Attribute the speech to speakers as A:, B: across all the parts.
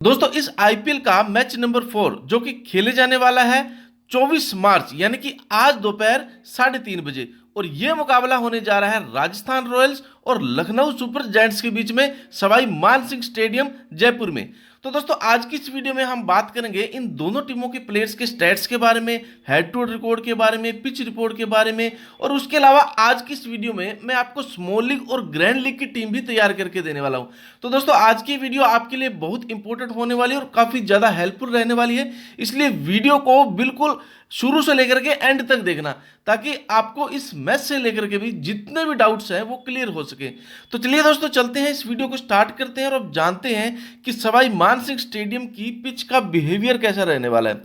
A: दोस्तों इस आईपीएल का मैच नंबर 4 जो कि खेले जाने वाला है 24 मार्च यानी कि आज दोपहर 3:30 बजे। और यह मुकाबला होने जा रहा है राजस्थान रॉयल्स और लखनऊ सुपर जायंट्स के बीच में सवाई मानसिंह स्टेडियम जयपुर में। तो दोस्तों आज की इस वीडियो में हम बात करेंगे इन दोनों टीमों के प्लेयर्स के स्टैट्स के बारे में, हेड टू हेड रिकॉर्ड के बारे में, पिच रिपोर्ट के बारे में, और उसके अलावा आज की इस वीडियो में मैं आपको स्मॉल लीग और ग्रैंड लीग की टीम भी तैयार करके देने वाला हूं। तो दोस्तों आज की वीडियो आपके लिए बहुत इंपॉर्टेंट होने वाली है और काफी ज्यादा हेल्पफुल रहने वाली है, इसलिए वीडियो को बिल्कुल शुरू से लेकर के एंड तक देखना ताकि आपको इस मैच से लेकर के भी जितने भी डाउट्स हैं वो क्लियर हो सके। तो चलिए दोस्तों चलते हैं, इस वीडियो को स्टार्ट करते हैं और अब जानते हैं कि सवाई मानसिंह स्टेडियम की पिच का बिहेवियर कैसा रहने वाला है।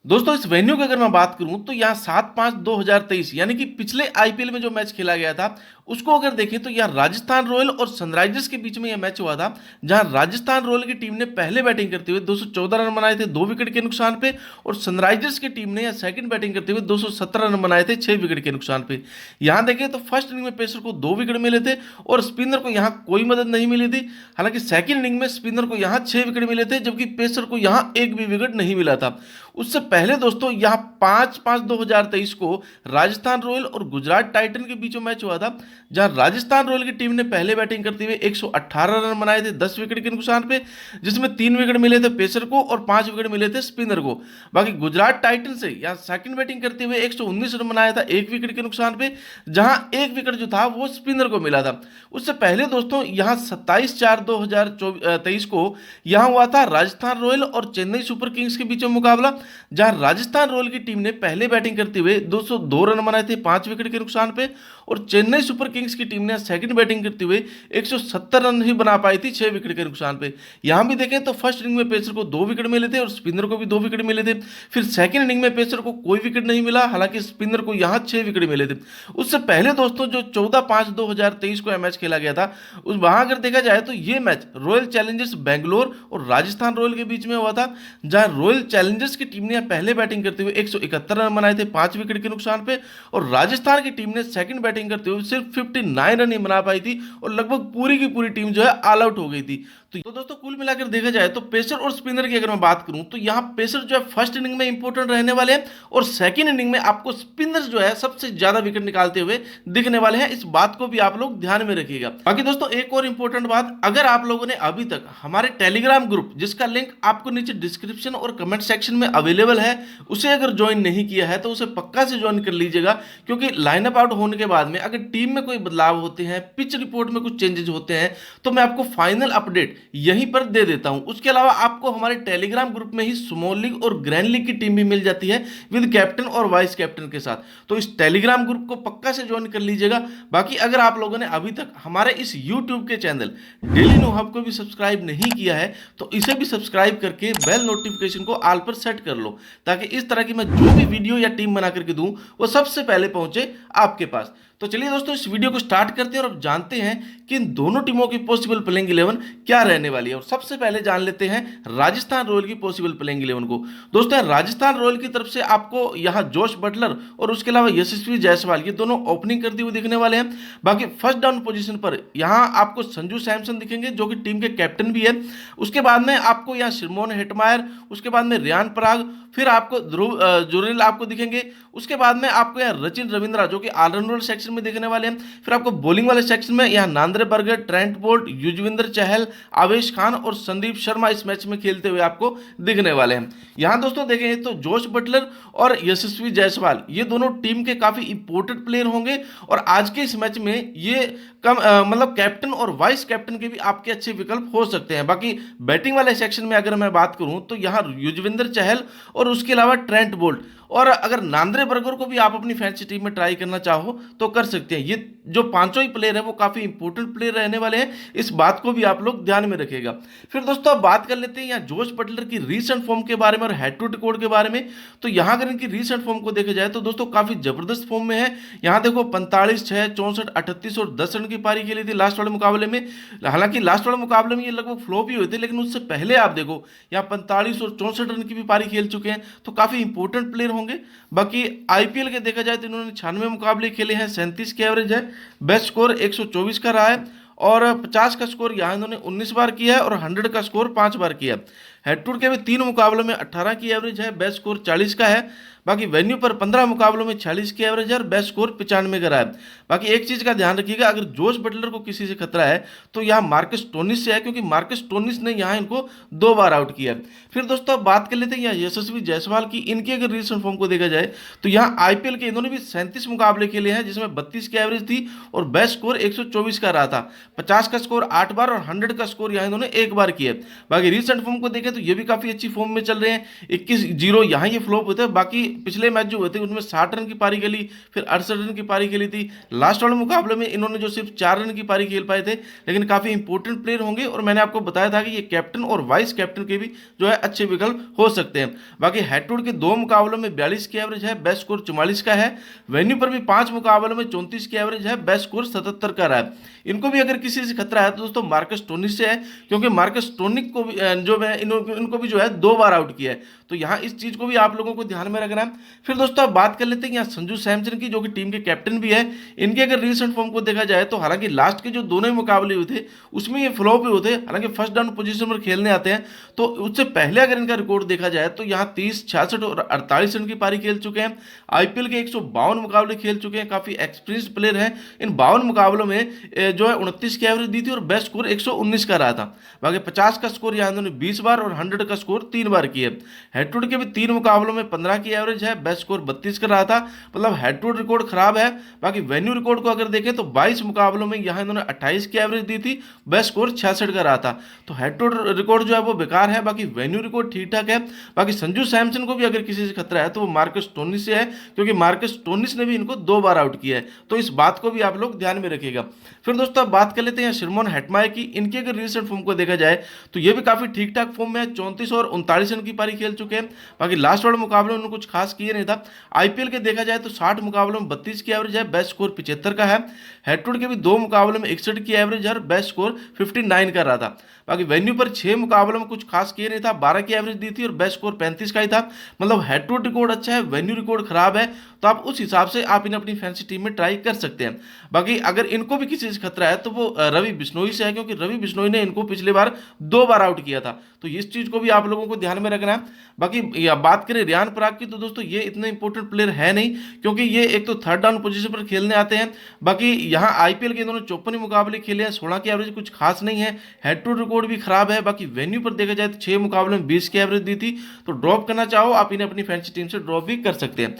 A: दोस्तों इस वेन्यू की अगर मैं बात करूं तो यहाँ 7/5/2023 यानी कि पिछले आईपीएल में जो मैच खेला गया था उसको अगर देखें तो यहाँ राजस्थान रॉयल और सनराइजर्स के बीच में यह मैच हुआ था, जहां राजस्थान रॉयल की टीम ने पहले बैटिंग करते हुए 214 रन बनाए थे 2 विकेट के नुकसान पे, और सनराइजर्स की टीम ने यह सेकंड बैटिंग करते हुए 217 रन बनाए थे 6 विकेट के नुकसान पे। यहां देखें तो फर्स्ट इनिंग में पेसर को 2 विकेट मिले थे और स्पिनर को यहां कोई मदद नहीं मिली थी। हालांकि सेकंड इनिंग में स्पिनर को यहां 6 विकेट मिले थे जबकि पेसर को यहां एक भी विकेट नहीं मिला था। उससे पहले दोस्तों यहां 5/5/2023 को राजस्थान रॉयल और गुजरात टाइटन के बीच में मैच हुआ था, जहां राजस्थान रॉयल की टीम ने पहले बैटिंग करते हुए 118 रन बनाए थे 10 विकेट के नुकसान पे, जिसमें 3 विकेट मिले थे पेसर को और 5 विकेट मिले थे स्पिनर को। बाकी गुजरात टाइटन से यहां सेकंड बैटिंग करते हुए 119 रन बनाया था 1 विकेट के नुकसान पे, जहां 1 विकेट जो था वो स्पिनर को मिला था। उससे पहले दोस्तों यहां 27/4/2023 को यहां हुआ था राजस्थान रॉयल और चेन्नई सुपर किंग्स के बीच में मुकाबला, जहां राजस्थान रॉयल की टीम ने पहले बैटिंग करते हुए 202 रन बनाए थे 5 विकेट के नुकसान पे, और चेन्नई सुपर किंग्स की टीम ने सेकंड बैटिंग करते हुए 170 रन ही बना पाई थी 6 विकेट के नुकसान पे। यहां भी देखें तो फर्स्ट इनिंग में पेसर को 2 विकेट मिले थे और स्पिनर को भी 2 विकेट मिले थे। फिर सेकंड इनिंग में पेसर को कोई विकेट नहीं मिला, हालांकि स्पिनर को यहां 6 विकेट मिले थे। उससे पहले दोस्तों जो 14/5/2023 को यह मैच खेला गया था, उस वहां अगर देखा जाए तो यह मैच रॉयल चैलेंजर्स बेंगलोर और राजस्थान रॉयल के बीच में हुआ था, जहां रॉयल चैलेंजर्स की टीम ने पहले बैटिंग करते हुए 171 रन बनाए थे 5 विकेट के नुकसान पे, और राजस्थान की टीम ने सेकंड बैटिंग करते हुए सिर्फ 59 रन ही बना पाई थी और लगभग पूरी की पूरी टीम जो है ऑल आउट हो गई थी। तो दोस्तों कुल मिलाकर देखा जाए तो पेसर और स्पिनर की अगर मैं बात करूं तो यहां पेसर जो है फर्स्ट इनिंग में इंपॉर्टेंट रहने वाले हैं और सेकंड इनिंग में आपको स्पिनर जो है सबसे ज्यादा विकेट निकालते हुए दिखने वाले हैं। इस बात को भी आप लोग ध्यान में रखिएगा। बाकी दोस्तों एक और इंपॉर्टेंट बात, अगर आप लोगों ने अभी तक हमारे टेलीग्राम ग्रुप, जिसका लिंक आपको नीचे डिस्क्रिप्शन और कमेंट सेक्शन में अवेलेबल है, उसे अगर ज्वाइन नहीं किया है तो उसे पक्का से ज्वाइन कर लीजिएगा, क्योंकि लाइनअप आउट होने के बाद में अगर टीम में कोई बदलाव होते हैं, पिच रिपोर्ट में कुछ चेंजेस होते हैं, तो मैं आपको फाइनल अपडेट यहीं पर दे देता हूं। उसके अलावा आपको हमारे टेलीग्राम ग्रुप में ही स्मॉल लीग और ग्रैंड लीग की टीम भी मिल जाती है विद कैप्टन और वाइस कैप्टन के साथ, तो इस टेलीग्राम ग्रुप को पक्का से ज्वाइन कर लीजिएगा। बाकी अगर आप लोगों ने अभी तक हमारे इस यूट्यूब के चैनल डेली नो हब को भी सब्सक्राइब नहीं किया है तो इसे भी सब्सक्राइब करके बेल नोटिफिकेशन को ऑल पर सेट कर लो, ताकि इस तरह की मैं जो भी वीडियो या टीम बना करके दूं वो सबसे पहले पहुंचे आपके पास। तो चलिए दोस्तों इस वीडियो को स्टार्ट करते हैं और अब जानते हैं कि इन दोनों टीमों की पॉसिबल प्लेइंग 11 क्या रहने वाली है। और सबसे पहले जान लेते हैं राजस्थान रॉयल की पॉसिबल प्लेइंग 11 को। दोस्तों राजस्थान रॉयल की तरफ से आपको यहां जोश बटलर और उसके अलावा यशस्वी जायसवाल ये दोनों ओपनिंग करते हुए दिखने वाले हैं। बाकी फर्स्ट डाउन पोजीशन पर यहां आपको संजू सैमसन दिखेंगे जो कि टीम के कैप्टन भी है। उसके बाद में आपको यहां शिमोन हेटमायर, उसके बाद में रियान पराग, फिर आपको ध्रुव जुरेल आपको दिखेंगे। उसके बाद में आपको यहाँ रचिन रविंद्रा जो कि ऑलराउंडर सेक्शन में देखने वाले हैं। फिर आपको बॉलिंग वाले सेक्शन में यहाँ Nandre Burger, Trent Boult, Yuzvendra Chahal, Avesh Khan और संदीप शर्मा इस मैच में खेलते हुए आपको दिखने वाले हैं। यहाँ दोस्तों देखें तो जोश बटलर और यशस्वी जायसवाल ये दोनों टीम के काफी इंपॉर्टेंट प्लेयर होंगे, और आज के इस मैच में ये मतलब कैप्टन और वाइस कैप्टन के भी आपके अच्छे विकल्प हो सकते हैं। बाकी बैटिंग वाले सेक्शन में अगर मैं बात करूं तो यहाँ युजवेंद्र चहल और उसके अलावा ट्रेंट बोल्ट, और अगर नांद्रे बर्गर को भी आप अपनी फैंसी टीम में ट्राई करना चाहो तो कर सकते हैं। ये जो पांचों ही प्लेयर है वो काफी इंपॉर्टेंट प्लेयर रहने वाले हैं, इस बात को भी आप लोग ध्यान में रखिएगा। फिर दोस्तों अब बात कर लेते हैं यहाँ जोश बटलर की रीसेंट फॉर्म के बारे में और हेड टू रिकॉर्ड के बारे में। तो यहाँ अगर इनकी रीसेंट फॉर्म को देखा जाए तो दोस्तों काफी जबरदस्त फॉर्म में है। यहाँ देखो 45, 6, 64, 38 और 10 रन की पारी खेली थी लास्ट वाले मुकाबले में। हालांकि लास्ट वाले मुकाबले में ये लगभग फ्लॉप ही हुए थे, लेकिन उससे पहले आप देखो यहाँ 45 और 64 रन की भी पारी खेल चुके हैं, तो काफी इंपॉर्टेंट प्लेयर होंगे। बाकी आईपीएल के देखा जाए तो इन्होंने 96 मुकाबले खेले हैं, 37 की एवरेज है, बेस्ट स्कोर 124 का रहा है, और 50 का स्कोर यहाँ इन्होंने 19 बार किया है और 100 का स्कोर 5 बार किया है। हेड टू हेड के भी 3 मुकाबलों में 18 की एवरेज है, बेस्ट स्कोर 40 का है। बाकी वेन्यू पर 15 मुकाबलों में 46 की एवरेज है और बेस्ट स्कोर 95 का रहा है। बाकी एक चीज का ध्यान रखिएगा, अगर जोश बटलर को किसी से खतरा है तो यहाँ मार्कस स्टोनिस से है, क्योंकि मार्कस स्टोनिस ने यहाँ इनको 2 बार आउट किया है। फिर दोस्तों अब बात कर लेते हैं यहाँ यशस्वी जायसवाल की। इनकी अगर रीसेंट फॉर्म को देखा जाए तो यहाँ आईपीएल के इन्होंने भी 37 मुकाबले खेले हैं, जिसमें 32 की एवरेज थी और बेस्ट स्कोर 124 का रहा था। 50 का स्कोर 8 बार और 100 का स्कोर यहाँ इन्होंने 1 बार किया है। बाकी रीसेंट फॉर्म को देखें तो ये भी काफी अच्छी फॉर्म में चल रहे हैं। 21-0 यहाँ ये फ्लॉप होते हैं। बाकी पिछले मैच जो हुए थे उनमें 60 रन की पारी खेली, फिर 68 रन की पारी खेली थी। लास्ट वाले मुकाबले में इन्होंने जो सिर्फ 4 रन की पारी खेल पाए थे, लेकिन काफी इंपॉर्टेंट प्लेयर होंगे और मैंने आपको बताया था कि ये कैप्टन और वाइस कैप्टन के भी जो है अच्छे विकल्प हो सकते हैं। बाकी हेड टू हेड के 2 मुकाबलों में 42 की एवरेज है, बेस्ट स्कोर 44 का है। वेन्यू पर भी 5 मुकाबलों में 34 की एवरेज है, बेस्ट स्कोर 77 का रहा है। इनको भी अगर किसी से खतरा है तो दोस्तों मार्कस टोनिस से है, क्योंकि मार्कस टोनिक को भी जो है इनको भी जो है 2 बार आउट किया है। तो यहाँ इस चीज को भी आप लोगों को ध्यान में रखना है। फिर दोस्तों अब बात कर लेते हैं यहाँ संजू सैमसन की, जो कि टीम के कैप्टन भी है। इनके अगर रीसेंट फॉर्म को देखा जाए तो हालांकि लास्ट के जो दोनों ही मुकाबले हुए थे उसमें ये फ्लॉप हुए थे। हालांकि फर्स्ट डाउन पोजीशन पर खेलने आते हैं, तो उससे पहले अगर इनका रिकॉर्ड देखा जाए तो यहाँ 30, 66 और 48 रन की पारी खेल चुके हैं। आईपीएल के 152 मुकाबले खेल चुके हैं, काफी एक्सपीरियंस प्लेयर है। इन 52 मुकाबलों में जो है 29 की एवरेज दी थी और बेस्ट स्कोर 119 का रहा था। बाकी 50 का स्कोर यहाँ इन्होंने 20 बार और 100 का स्कोर 3 बार किया। हेड टू हेड के भी 3 मुकाबलों में 15 की एवरेज है, बेस्ट स्कोर 32 का रहा था। मतलब हेड टू हेड रिकॉर्ड खराब है। बाकी वेन्यू रिकॉर्ड को अगर देखें तो 22 मुकाबलों में यहाँ इन्होंने 28 की एवरेज दी थी, बेस्ट स्कोर 66 का रहा था। तो हेड टू हेड रिकॉर्ड जो है वो बेकार है। बाकी वेन्यू रिकॉर्ड ठीक ठाक है। बाकी संजू सैमसन को भी अगर किसी से खतरा है तो वो मार्कस टोनिस से है, क्योंकि मार्कस टोनिस ने भी इनको 2 बार आउट किया है। तो इस बात को भी आप लोग ध्यान में रखिएगा। फिर दोस्तों अब बात कर लेते हैं शिरमोन हेटमायर की। इनकी अगर रिसेंट फॉर्म को देखा जाए तो ये भी काफी ठीक ठाक फॉर्म में है। 34 और 39 रन की पारी खेल चुके हैं। बाकी लास्ट वाले मुकाबले में उन्होंने कुछ खास किए नहीं था। आईपीएल के देखा जाए तो 60 मुकाबलों में 32 की एवरेज है, बेस्ट स्कोर 75 का है। हेड टू हेड के भी 2 मुकाबलों में 61 की एवरेज है और बेस्ट स्कोर 59 का रहा था। बाकी वेन्यू पर 6 मुकाबलों में कुछ खास किए नहीं था, 12 की एवरेज दी थी और बेस्ट स्कोर 35 का ही था। मतलब हेड टू हेड रिकॉर्ड अच्छा है, वेन्यू रिकॉर्ड खराब है। तो आप उस हिसाब से आप इन्हें अपनी फैंसी टीम में ट्राई कर सकते हैं। बाकी अगर इनको भी किसी से खतरा है तो वो रवि बिश्नोई से है, क्योंकि रवि बिश्नोई ने इनको पिछले बार 2 बार आउट किया था। तो इस चीज को भी आप लोगों को ध्यान में रखना है। बाकी या बात करें रियान पराग की, तो दोस्तों ये इतने इंपॉर्टेंट प्लेयर है नहीं, क्योंकि ये एक तो थर्ड डाउन पोजीशन पर खेलने आते हैं। बाकी यहाँ आईपीएल के इन्होंने 54 मुकाबले खेले हैं, 16 की एवरेज कुछ खास नहीं है। हेड टू रिकॉर्ड भी खराब है। बाकी वेन्यू पर देखा जाए तो 6 मुकाबले में 20 की एवरेज दी थी। तो ड्रॉप करना चाहो आप इन्हें अपनी फैंसी टीम से ड्रॉप भी कर सकते हैं।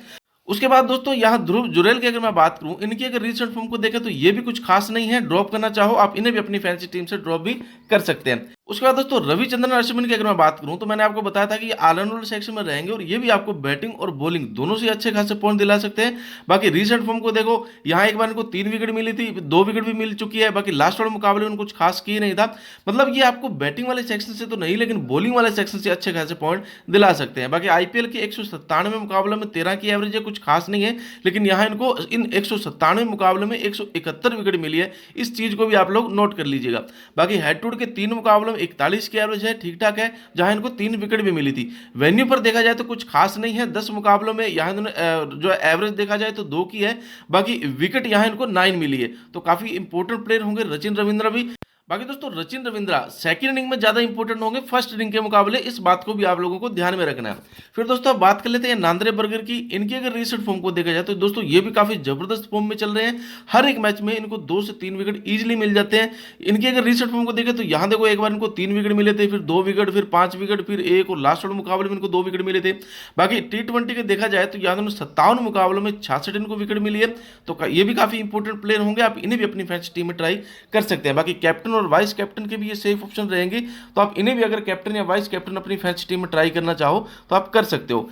A: उसके बाद दोस्तों यहाँ ध्रुव जुरेल की अगर मैं बात करूं, इनकी अगर रिसेंट फॉर्म को देखें तो ये भी कुछ खास नहीं है। ड्रॉप करना चाहो आप इन्हें भी अपनी फैंसी टीम से ड्रॉप भी कर सकते हैं। उसके बाद दोस्तों रविचंद्रन अश्विन की अगर मैं बात करूं तो मैंने आपको बताया था कि ये ऑलराउंडर सेक्शन में रहेंगे और ये भी आपको बैटिंग और बॉलिंग दोनों से अच्छे खासे पॉइंट दिला सकते हैं। बाकी रिसेंट फॉर्म को देखो, यहाँ एक बार इनको 3 विकेट मिली थी, 2 विकेट भी मिल चुकी है। बाकी लास्ट वाले मुकाबले में कुछ खास किए नहीं था। मतलब ये आपको बैटिंग वाले सेक्शन से तो नहीं, लेकिन बॉलिंग वाले सेक्शन से अच्छे खासे पॉइंट दिला सकते हैं। बाकी आईपीएल के 197 मुकाबलों में 13 की एवरेज है, कुछ खास नहीं है, लेकिन यहाँ इनको इन 197 मुकाबलों में 171 विकेट मिली है। इस चीज को भी आप लोग नोट कर लीजिएगा। बाकी हेड टू हेड के 3 मुकाबलों में 41 की एवरेज है, ठीक ठाक है, जहां इनको 3 विकेट भी मिली थी। वेन्यू पर देखा जाए तो कुछ खास नहीं है। 10 मुकाबलों में यहाँ इन्होंने जो एवरेज देखा जाए तो 2 की है। बाकी विकेट यहाँ इनको 9 मिली है। तो काफी इंपॉर्टेंट प्लेयर होंगे रचिन रविंद्र भी। बाकी दोस्तों रचिन रविंद्रा सेकंड इनिंग में ज्यादा इंपॉर्टेंट होंगे फर्स्ट इनिंग के मुकाबले, इस बात को भी आप लोगों को ध्यान में रखना है। फिर दोस्तों अब बात कर लेते हैं नांद्रे बर्गर की। इनकी अगर रिसेंट फॉर्म को देखा जाए तो दोस्तों ये भी काफी जबरदस्त फॉर्म में चल रहे हैं। हर एक मैच में इनको 2 से 3 विकेट इजीली मिल जाते हैं। इनकी अगर रिसेंट फॉर्म को देखें तो यहाँ देखो, एक बार इनको 3 विकेट मिले थे, फिर 2 विकेट, फिर 5 विकेट, फिर 1 और लास्ट वाले मुकाबले में इनको 2 विकेट मिले थे। बाकी T20 के देखा जाए तो यहाँ 57 मुकाबलों में 66 इनको विकेट मिली है। तो ये भी काफी इंपॉर्टेंट प्लेयर होंगे, आप इन्हें भी अपनी फैंसी टीम में ट्राई कर सकते हैं। बाकी कैप्टन और वाइस कैप्टन भी ये सेफ ऑप्शन रहेंगे, तो आप इन्हें भी अगर कैप्टन या वाइस कैप्टन अपनी फैंसी टीम में ट्राई करना चाहो तो आप कर सकते हो।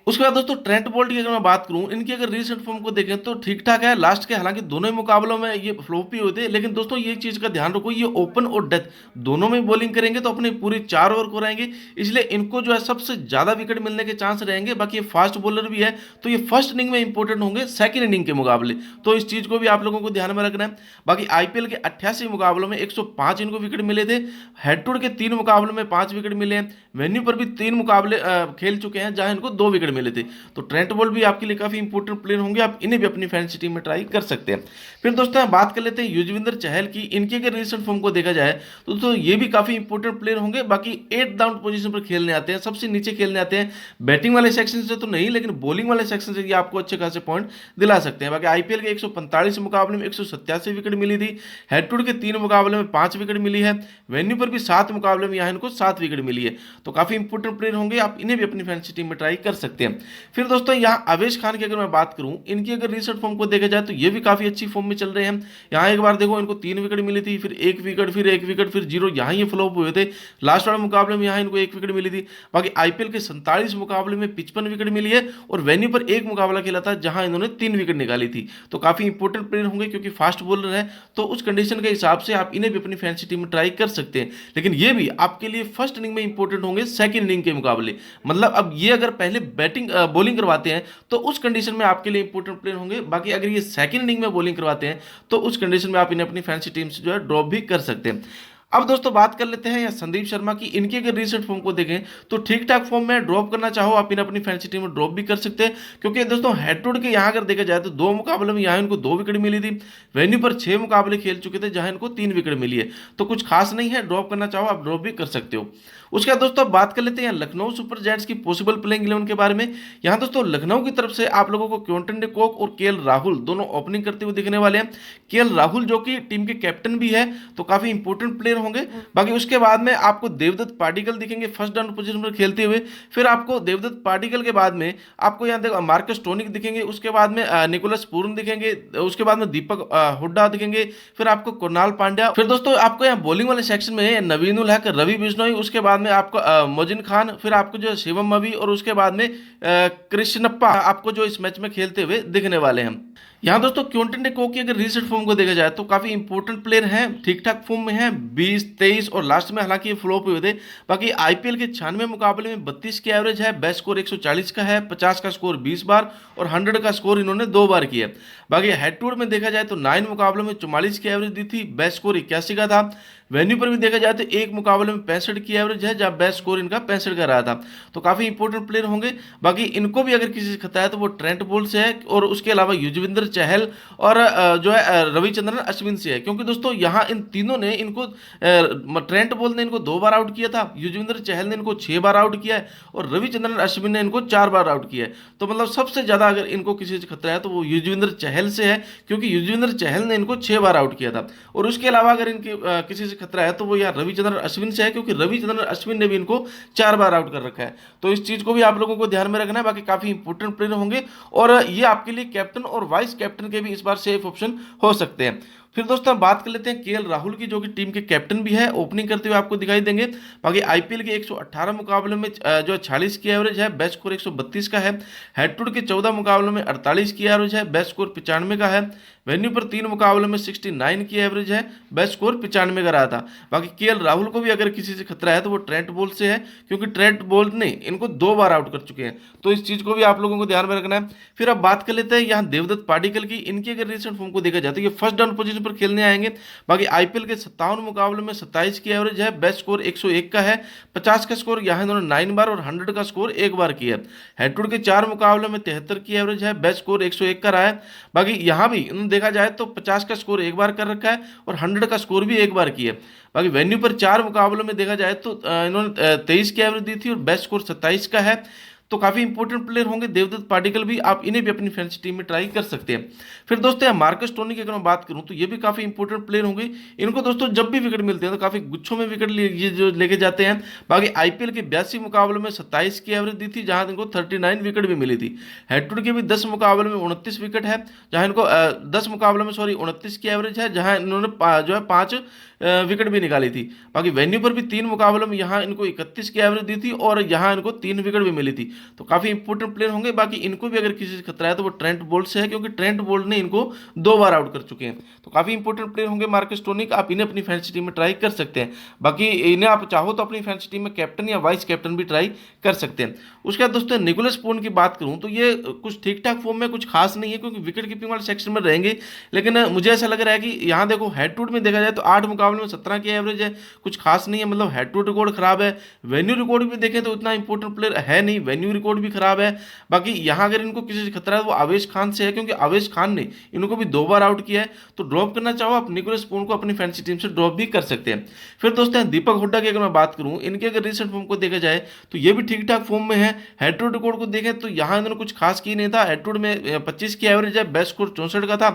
A: उसके बाद दोस्तों ट्रेंट बोल्ट की अगर मैं बात करूं, इनकी अगर रिसेंट फॉर्म को देखें तो ठीक ठाक है। लास्ट के हालांकि दोनों ही मुकाबलों में ये फ्लॉप ही होते हैं, लेकिन दोस्तों ये चीज का ध्यान रखो, ये ओपन और डेथ दोनों में बॉलिंग करेंगे तो अपने पूरी 4 ओवर को रहेंगे, इसलिए इनको जो है सबसे ज्यादा विकेट मिलने के चांस रहेंगे। बाकी ये फास्ट बॉलर भी है, तो ये फर्स्ट इनिंग में इंपॉर्टेंट होंगे सेकंड इनिंग के मुकाबले, तो इस चीज को भी आप लोगों को ध्यान में रखना है। बाकी आईपीएल के 88 मुकाबलों में 105 इनको विकेट मिले थे। हेड टू हेड के 3 मुकाबलों में 5 विकेट मिले हैं। वेन्यू पर भी 3 मुकाबले खेल चुके हैं जहां इनको 2 विकेट मिले थे। तो ट्रेंट बोल्ट भी आपके लिए काफ़ी इंपॉर्टेंट प्लेयर होंगे, आप इन्हें भी अपनी फैंसी टीम में ट्राई कर सकते हैं। फिर दोस्तों बात कर लेते हैं युजवेंद्र चहल की। इनकी अगर रिसेंट फॉर्म को देखा जाए तो दोस्तों ये भी काफ़ी इंपॉर्टेंट प्लेयर होंगे। बाकी 8 डाउन पोजीशन पर खेलने आते हैं, सबसे नीचे खेलने आते हैं। बैटिंग वाले सेक्शन से तो नहीं, लेकिन बॉलिंग वाले सेक्शन से ये आपको अच्छे खासे पॉइंट दिला सकते हैं। बाकी आईपीएल के 145 मुकाबले में 187 विकेट मिली थी। हेड टू हेड के 3 मुकाबले में 5 विकेट मिली है। वेन्यू पर भी 7 मुकाबले में यहाँ इनको 7 विकेट मिली है। तो काफ़ी इंपॉर्टेंट प्लेयर होंगे, आप इन्हें भी अपनी फैंसी टीम में ट्राई कर सकते हैं। फिर दोस्तों यहाँ अवेश खान की अगर मैं बात करूं, इनकी अगर रिसेंट फॉर्म को देखा जाए तो ये भी काफ़ी अच्छी फॉर्म में चल रहे हैं। यहाँ एक बार देखो इनको 3 विकेट मिली थी, फिर 1 विकेट, फिर 1 विकेट, फिर 0, यहाँ ये फ्लॉप हुए थे। लास्ट वाले मुकाबले में यहाँ इनको 1 विकेट मिली थी। बाकी आईपीएल के 47 मुकाबले में 55 विकेट मिली है और वेन्यू पर एक मुकाबला खेला था जहां इन्होंने 3 विकेट निकाली थी। तो काफ़ी इंपॉर्टेंट प्लेयर होंगे क्योंकि फास्ट बॉलर है, तो उस कंडीशन के हिसाब से आप इन्हें भी अपनी फैंसी टीम में ट्राई कर सकते हैं। लेकिन ये भी आपके लिए फर्स्ट इनिंग में इंपॉर्टेंट होंगे सेकंड इनिंग के मुकाबले। मतलब अब ये अगर पहले बैटिंग बॉलिंग करवाते हैं तो उस कंडीशन में आपके लिए इंपॉर्टेंट प्लेयर होंगे। बाकी अगर ये सेकंड इनिंग में बॉलिंग करवाते हैं तो उस कंडीशन में आप इन्हें अपनी फैंसी टीम से जो है ड्रॉप भी कर सकते हैं। अब दोस्तों बात कर लेते हैं या संदीप शर्मा की। इनकी अगर रिसेंट फॉर्म को देखें तो ठीक ठाक फॉर्म में ड्रॉप करना चाहो आप इन्हें अपनी फैंसी टीम में ड्रॉप भी कर सकते हैं। क्योंकि दोस्तों हेड टू हेड के यहाँ अगर देखा जाए तो 2 मुकाबले में यहाँ इनको 2 विकेट मिली थी। वेन्यू पर 6 मुकाबले खेल चुके थे जहां इनको 3 विकेट मिली है। तो कुछ खास नहीं है, ड्रॉप करना चाहो आप ड्रॉप भी कर सकते हो। उसके बाद दोस्तों बात कर लेते हैं लखनऊ सुपर जायंट्स की पॉसिबल प्लेइंग 11 के बारे में। यहाँ दोस्तों लखनऊ की तरफ से आप लोगों को क्विंटन डे कॉक और केएल राहुल दोनों ओपनिंग करते हुए दिखने वाले हैं। केएल राहुल जो कि टीम के कैप्टन भी है, तो काफी इंपॉर्टेंट प्लेयर होंगे। बाकी उसके बाद में आपको देवदत्त पाटिकल दिखेंगे फर्स्ट डाउन पोजीशन पर खेलते हुए। फिर आपको देवदत्त पाटिकल के बाद में आपको यहाँ देखो मार्कस टोनिक दिखेंगे। उसके बाद में निकोलस पूरन दिखेंगे। उसके बाद में दीपक हुड्डा दिखेंगे। फिर आपको कुणाल पांड्या। फिर दोस्तों आपको यहाँ बॉलिंग वाले सेक्शन में नवीन उल हक, रवि बिश्नोई, उसके बाद में आपको मोजिन खान, फिर आपको जो शिवम अवी और उसके बाद में कृष्णप्पा आपको जो इस मैच में खेलते हुए दिखने वाले हैं। यहाँ दोस्तों क्विंटन डे कॉक की अगर रिसेंट फॉर्म को देखा जाए तो काफी इंपॉर्टेंट प्लेयर हैं, ठीक ठाक फॉर्म में हैं। 20, 23 और लास्ट में हालांकि ये फ्लॉप हुए थे। बाकी आईपीएल के 96 मुकाबले में 32 की एवरेज है, बेस्ट स्कोर 140 का है, 50 का स्कोर 20 बार और 100 का स्कोर इन्होंने 2 बार किया। बाकी हेड टू हेड में देखा जाए तो 9 मुकाबलों में 44 की एवरेज दी थी, बेस्ट स्कोर 81 का था। वेन्यू पर भी देखा जाए तो एक मुकाबले में 65 की एवरेज है जहां बेस्ट स्कोर इनका 65 का रहा था। तो काफी इंपॉर्टेंट प्लेयर होंगे। बाकी इनको भी अगर किसी से खतरा है तो वो ट्रेंट बोल्ट से है और उसके अलावा युजवेंद्र चहल और जो है रविचंद्रन अश्विन से है। क्योंकि दोस्तों यहाँ इन तीनों ने इनको ट्रेंट बोल्ट ने इनको 2 बार आउट किया था, युजवेंद्र चहल ने इनको 6 बार आउट किया है और रविचंद्रन अश्विन ने इनको 4 बार आउट किया है। तो मतलब सबसे ज्यादा अगर इनको किसी से खतरा है तो वो युजवेंद्र चहल से है, क्योंकि युजवेंद्र चहल ने इनको 6 बार आउट किया था। और उसके अलावा अगर इनके किसी से खतरा है तो वो यार रविचंद्रन अश्विन से है, क्योंकि रविचंद्रन अश्विन ने भी इनको 4 बार आउट कर रखा है। तो इस चीज को भी आप लोगों को ध्यान में रखना है। बाकी काफी इंपॉर्टेंट प्लेयर होंगे और ये आपके लिए कैप्टन और वाइस कैप्टन के भी इस बार सेफ ऑप्शन हो सकते हैं। फिर दोस्तों हम बात कर लेते हैं केएल राहुल की, जो कि टीम के कैप्टन भी है, ओपनिंग करते हुए आपको दिखाई देंगे। बाकी आईपीएल के 118 मुकाबले में जो 46 की एवरेज है, बेस्ट स्कोर 132 का है। हेड टू हेड के 14 मुकाबलों में 48 की एवरेज है, बेस्ट स्कोर 95 का है। वेन्यू पर 3 मुकाबलों में 69 की एवरेज है, बेस्ट स्कोर 95 का रहा था। बाकी केएल राहुल को भी अगर किसी से खतरा है तो वो ट्रेंट बोल्ट से है, क्योंकि ट्रेंट बोल्ट ने इनको 2 बार आउट कर चुके हैं। तो इस चीज को भी आप लोगों को ध्यान में रखना है। फिर अब बात कर लेते हैं यहाँ देवदत्त पाटिकल की। इनकी अगर रिसेंट फॉर्म को देखा जाए तो ये फर्स्ट डाउन पोजीशन पर खेलने आएंगे। बाकी आईपीएल के 57 मुकाबलों में 27 की एवरेज है, बेस्ट स्कोर 101 का है, 50 का स्कोर यहाँ इन्होंने 9 बार और 100 का स्कोर 1 बार किया है। हेड टू हेड के 4 मुकाबलों में 73 की एवरेज है, बेस्ट स्कोर 101 का रहा है। बाकी यहाँ भी इन्होंने देखा जाए तो 50 का स्कोर 1 बार कर रखा है और 100 का स्कोर भी 1 बार किया है। बाकी वेन्यू पर 4 मुकाबलों में देखा जाए तो इन्होंने 23 की एवरेज दी थी और बेस्ट स्कोर 27 का है। तो काफी इंपॉर्टेंट प्लेयर होंगे देवदत्त पाटिकल भी, आप इन्हें भी अपनी फैंसी टीम में ट्राई कर सकते हैं। फिर दोस्तों मार्कस टोनी की अगर मैं बात करूं तो ये भी काफी इंपॉर्टेंट प्लेयर होंगे। इनको दोस्तों जब भी विकेट मिलते हैं तो काफी गुच्छों में विकेट ये जो लेके जाते हैं। बाकी आईपीएल के 82 मुकाबलों में 27 की एवरेज दी थी, जहां इनको 39 विकेट भी मिली थी। हेड टू हेड के भी 10 मुकाबलों में 29 विकेट है, जहां इनको 10 मुकाबलों में 29 की एवरेज है, जहां इन्होंने जो है 5 विकेट भी निकाली थी। बाकी वेन्यू पर भी 3 मुकाबलों में यहाँ इनको 31 की एवरेज दी थी और यहाँ इनको 3 विकेट भी मिली थी। तो काफी इंपॉर्टेंट प्लेयर होंगे। बाकी इनको भी अगर किसी से खतरा है तो वो ट्रेंट बोल्ट से है, क्योंकि ट्रेंट बोल्ट ने इनको 2 बार आउट कर चुके हैं। तो काफी इंपॉर्टेंट प्लेयर होंगे मार्कस टोनी, आप इन्हें अपनी फैंसी टीम में ट्राई कर सकते हैं। बाकी इन्हें आप चाहो तो अपनी फैंसी टीम में कैप्टन या वाइस कैप्टन भी ट्राई कर सकते हैं। उसके बाद दोस्तों निकोलस पूरन की बात करूं तो ये कुछ ठीक ठाक फॉर्म में, कुछ खास नहीं है, क्योंकि विकेट कीपिंग वाले सेक्शन में रहेंगे। लेकिन मुझे ऐसा लग रहा है कि यहाँ देखो हेड टू हेड में देखा जाए तो 8 मुकाबले मुकाबले में 17 की एवरेज है, कुछ खास नहीं है, मतलब हेड टू रिकॉर्ड खराब है। वेन्यू रिकॉर्ड भी देखें तो उतना इंपॉर्टेंट प्लेयर है नहीं, वेन्यू रिकॉर्ड भी खराब है। बाकी यहाँ अगर इनको किसी से खतरा है वो आवेश खान से है, क्योंकि आवेश खान ने इनको भी 2 बार आउट किया है। तो ड्रॉप करना चाहो आप निकोलस पूर्ण को अपनी फैंसी टीम से ड्रॉप भी कर सकते हैं। फिर दोस्तों दीपक हुड्डा की अगर मैं बात करूं, इनके अगर रिसेंट फॉर्म को देखा जाए तो ये भी ठीक ठाक फॉर्म में है। हेड टू रिकॉर्ड को देखें तो यहाँ इन्होंने कुछ खास की नहीं था। हेड टू में 25 की एवरेज है, बेस्ट स्कोर 64 का था।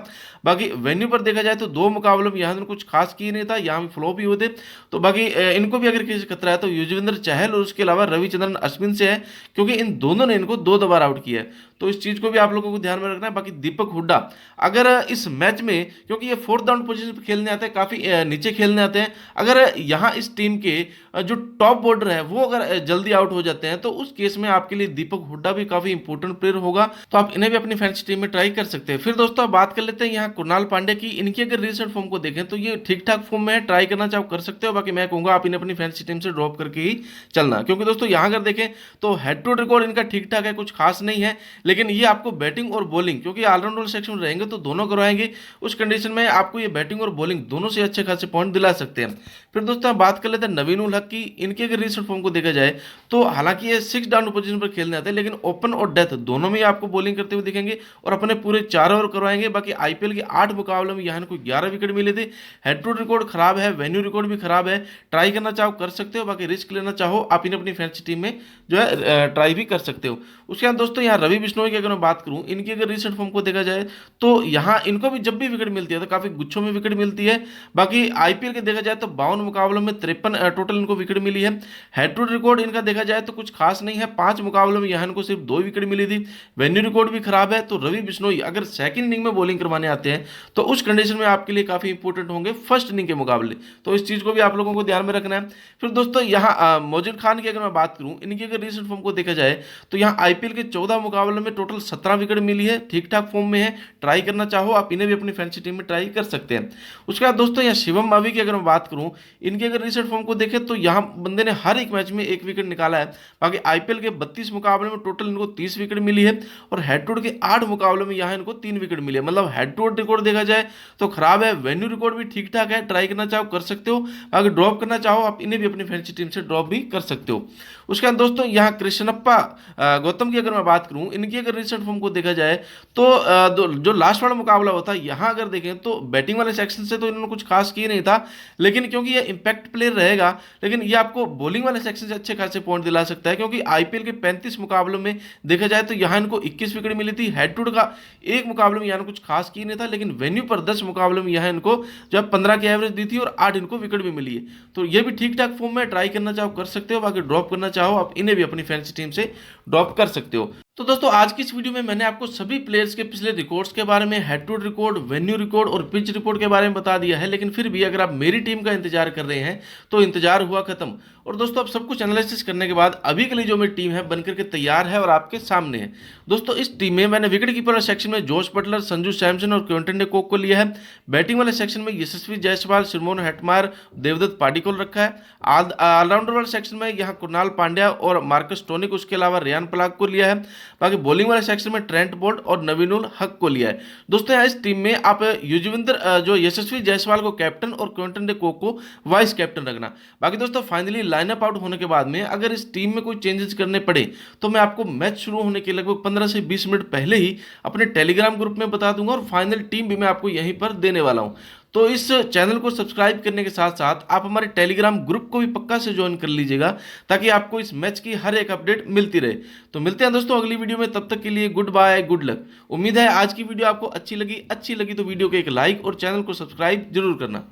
A: बाकी वेन्यू पर देखा जाए तो 2 मुकाबलों में यहाँ कुछ खास की नहीं था, यहाँ भी फ्लॉप ही होते। तो बाकी इनको भी अगर किसी से खतरा है तो युजवेंद्र चहल और उसके अलावा रविचंद्रन अश्विन से है, क्योंकि इन दोनों ने इनको 2 बार आउट किया है। तो इस चीज को भी आप लोगों को ध्यान में रखना है। बाकी दीपक हुड्डा अगर इस मैच में, क्योंकि ये 4th डाउन पोजीशन पे खेलने आते हैं, काफी नीचे खेलने आते हैं, अगर यहाँ इस टीम के जो टॉप बॉर्डर है वो अगर जल्दी आउट हो जाते हैं तो उस केस में आपके लिए दीपक हुड्डा भी काफी इंपॉर्टेंट प्लेयर होगा। तो आप इन्हें भी अपनी फैंसी टीम में ट्राई कर सकते हैं। फिर दोस्तों बात कर लेते हैं यहाँ कुणाल पांड्या की। इनकी अगर रिसेंट फॉर्म को देखें तो ये ठीक ठाक फॉर्म में है, ट्राई करना चाहो कर सकते हो। बाकी मैं कहूंगा आप इन्हें अपनी फैंसी टीम से ड्रॉप करके ही चलना, क्योंकि दोस्तों यहाँ अगर देखें तो हेड टू रिकॉर्ड इनका ठीक ठाक है, कुछ खास नहीं है, लेकिन ये आपको बैटिंग और बॉलिंग, क्योंकि ऑलराउंडर सेक्शन में रहेंगे तो दोनों करवाएंगे, उस कंडीशन में आपको ये बैटिंग और बॉलिंग दोनों से अच्छे खासे पॉइंट दिला सकते हैं। फिर दोस्तों बात कर लेते हैं नवीन उल हक की। इनके अगर रिसेंट फॉर्म को देखा जाए तो हालांकि ये 6 डाउन पोजीशन पर खेलने आते हैं, लेकिन ओपन और डेथ दोनों में आपको बॉलिंग करते हुए दिखेंगे और अपने पूरे 4 ओवर करवाएंगे। बाकी आईपीएल के 8 मुकाबलों में यहाँ इनको 11 विकेट मिले थे। हेड टू रिकॉर्ड खराब है, वेन्यू रिकॉर्ड भी खराब है, ट्राई करना चाहो कर सकते हो। बाकी रिस्क लेना चाहो आप इन्हें अपनी फैंसी टीम में जो है ट्राई भी कर सकते हो। उसके बाद दोस्तों यहाँ रवि बिश्नोई की अगर मैं बात करूँ, इनकी अगर रिसेंट फॉर्म को देखा जाए तो यहाँ इनको भी जब भी विकेट मिलती है तो काफी गुच्छों में विकेट मिलती है। बाकी आईपीएल के देखा जाए तो 52 मुकाबलों में 53 टोटल इनको विकेट मिली है। हेड टू रिकॉर्ड इनका देखा जाए तो कुछ खास नहीं है, 5 मुकाबलों में यहाँ इनको सिर्फ 2 विकेट मिली थी। वेन्यू रिकॉर्ड भी खराब है। तो रवि बिश्नोई अगर सेकंड इनिंग में बॉलिंग करवाने आते हैं तो उस कंडीशन में आपके लिए काफी इंपॉर्टेंट होंगे फर्स्ट इनिंग के मुकाबले। तो इस चीज को भी आप लोगों को ध्यान में रखना है। फिर दोस्तों यहाँ मोजिद खान की अगर मैं बात करूं, इनकी अगर रिसेंट फॉर्म को देखा जाए तो यहाँ आईपीएल के 14 मुकाबलों में टोटल 17 विकेट मिली है, ठीक ठाक फॉर्म में है। ट्राई करना चाहो आप इन्हें भी अपनी फैंसी टीम में ट्राई कर सकते हैं। उसके बाद दोस्तों यहाँ शिवम मावी की अगर मैं बात करूं, इनके अगर रिसेंट फॉर्म को देखें तो यहाँ बंदे ने हर एक मैच में 1 विकेट निकाला है। बाकी आईपीएल के 32 मुकाबले में टोटल इनको 30 विकेट मिली है और हेड टू हेड के 8 मुकाबलों में यहाँ इनको 3 विकेट मिले। मतलब हेड टू हेड रिकॉर्ड देखा जाए तो खराब है, वेन्यू रिकॉर्ड भी ठीक ठाक है, ट्राई करना चाहो कर सकते हो। बाकी ड्रॉप करना चाहो आप इन्हें भी अपनी फैंसी टीम से ड्रॉप भी कर सकते हो। उसके बाद दोस्तों यहाँ कृष्णप्पा गौतम की अगर मैं बात करूं, इनकी अगर रिसेंट फॉर्म को देखा जाए तो जो लास्ट वाला मुकाबला होता है यहाँ अगर देखें तो बैटिंग वाले सेक्शन से तो इन्होंने कुछ खास किया नहीं था, लेकिन क्योंकि ये इंपैक्ट प्लेयर रहेगा, लेकिन ये आपको बॉलिंग वाले सेक्शन से अच्छे खासे पॉइंट दिला सकता है। क्योंकि आईपीएल के 35 मुकाबलों में देखा जाए तो यहाँ इनको 21 विकेट मिली थी। हेड टू हेड का 1 मुकाबले में यहाँ कुछ खास किया नहीं था, लेकिन वेन्यू पर 10 मुकाबलों में यहाँ इनको जब 15 की एवरेज दी थी और 8 इनको विकेट भी मिली है। तो ये भी ठीक ठाक फॉर्म में, ट्राई करना चाहो कर सकते हो। बाकी ड्रॉप करना चाहो आप इन्हें भी अपनी फैंसी टीम से ड्रॉप कर सकते हो। तो दोस्तों आज की इस वीडियो में मैंने आपको सभी प्लेयर्स के पिछले रिकॉर्ड्स के बारे में, head to head record, venue record और पिच रिपोर्ट के बारे में बता दिया है। लेकिन फिर भी अगर आप मेरी टीम का इंतजार कर रहे हैं तो इंतजार हुआ खत्म। और दोस्तों अब सब कुछ एनालिसिस करने के बाद अभी के लिए जो मेरी टीम है बनकर के तैयार है और आपके सामने है। दोस्तों इस टीम में मैंने विकेट कीपर सेक्शन में जोश बटलर, संजू सैमसन और क्विंटन डे कॉक को लिया है। बैटिंग वाले सेक्शन में यशस्वी जायसवाल, सिमोन हेटमायर, देवदत्त पाडिक्कल रखा है। ऑलराउंडर वाले सेक्शन में यहाँ कुणाल पांड्या और मार्कस टोनिक, उसके अलावा रियान पराग को लिया है। बाकी बॉलिंग वाले सेक्शन में ट्रेंट बोल्ट और नवीन उल हक को लिया है। दोस्तों यहाँ इस टीम में आप युजवेंद्र जो यशस्वी जायसवाल को कैप्टन और क्विंटन डे कॉक को वाइस कैप्टन रखना। बाकी दोस्तों फाइनली लाइनअप आउट होने के बाद में अगर इस टीम में कोई चेंजेस करने पड़े तो मैं आपको मैच शुरू होने के लगभग 15 से 20 मिनट पहले ही अपने टेलीग्राम ग्रुप में बता दूंगा और फाइनल टीम भी मैं आपको यहीं पर देने वाला हूं। तो इस चैनल को सब्सक्राइब करने के साथ साथ आप हमारे टेलीग्राम ग्रुप को भी पक्का से ज्वाइन कर लीजिएगा, ताकि आपको इस मैच की हर एक अपडेट मिलती रहे। तो मिलते हैं दोस्तों अगली वीडियो में, तब तक के लिए गुड बाय, गुड लक। उम्मीद है आज की वीडियो आपको अच्छी लगी तो वीडियो को एक लाइक और चैनल को सब्सक्राइब जरूर करना।